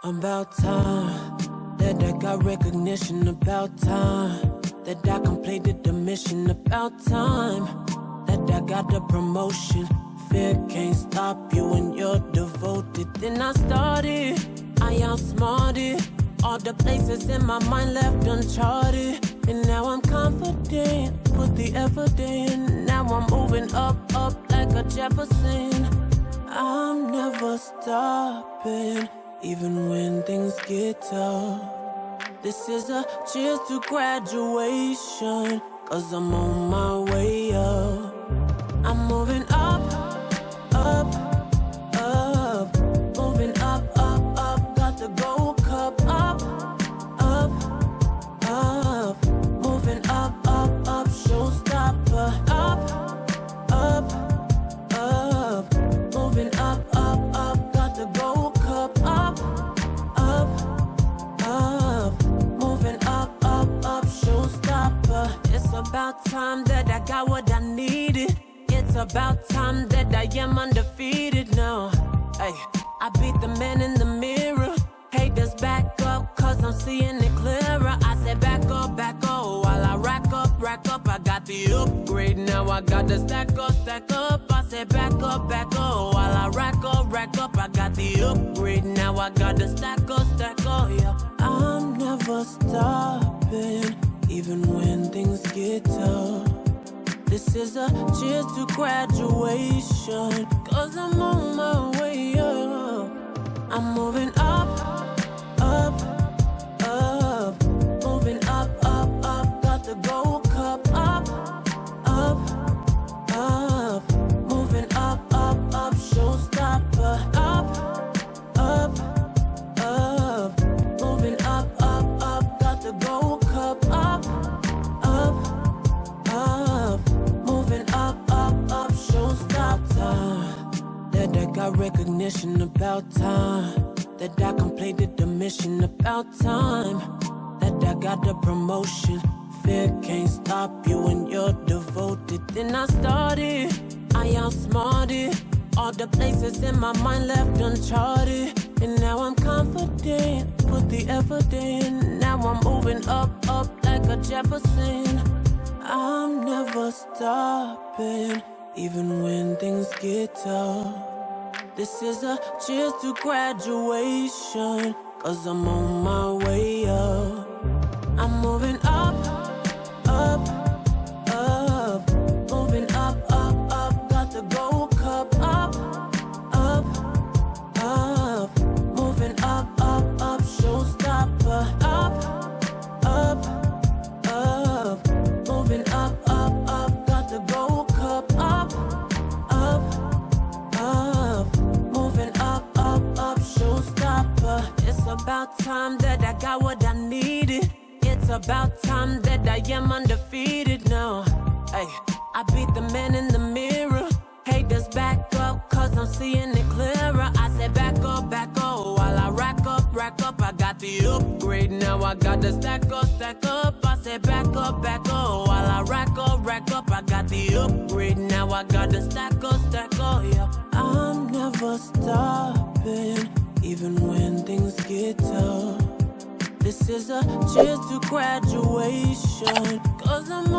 About time that I got recognition. About time that I completed the mission. About time that I got the promotion. Fear can't stop you when you're devoted. Then I started, I outsmarted all the places in my mind left uncharted. And now I'm confident, put the effort in. Now I'm moving up, up like a Jefferson. I'm never stopping, even when things get tough. This is a cheers to graduation, 'cause I'm on my way up. I'm moving up, up, up, moving up, up, up. Got the gold cup up, up, up, moving up, up, up. Showstopper up, up, up, moving up, up, up. Got the gold cup up, up, up, moving up, up, up. Showstopper. It's about time that I got what I needed. It's about time that I am undefeated now. Hey, I beat the man in the mirror. Haters back up, 'cause I'm seeing it clearer. I said back up, while I rack up. I got the upgrade, now I got the stack up. I said back up, while I rack up. I got the upgrade, now I got the stack up, yeah. I'm never stopping, even when things get tough. This is a cheers to graduation, 'cause I'm on my way up. I'm moving up, up, up, moving up, up, up. Got the gold cup up, up, up, moving up, up, up. Showstopper up, up, up, moving up, up, up. Got the gold cup up, up, up, moving up, up, up. Showstopper that I got recognition. About time that I completed the mission. About time that I got the promotion. Fear can't stop you when you're devoted. Then I started, I outsmarted all the places in my mind left uncharted. And now I'm confident, put the effort in. Now I'm moving up, up like a Jefferson. I'm never stopping, even when things get tough. This is a cheers to graduation, 'cause I'm on my way up. I'm moving up, up, up, moving up, up, up. Got the gold cup up, up, up, moving up, up, up. Showstopper up, up, up, moving up, up, up. Got the gold cup up, up, up, moving up, up, up. Showstopper. It's about time that I got what I needed. It's about time that I am undefeated now. Hey, I beat the man in the mirror. Haters back up, 'cause I'm seeing it clearer. I said back up, while I rack up. I got the upgrade, now I got the stack up. I said back up, while I rack up. I got the upgrade, now I got the stack up, yeah. I'm never stopping, even when things get tough. This is a cheers to graduation, 'cause I'm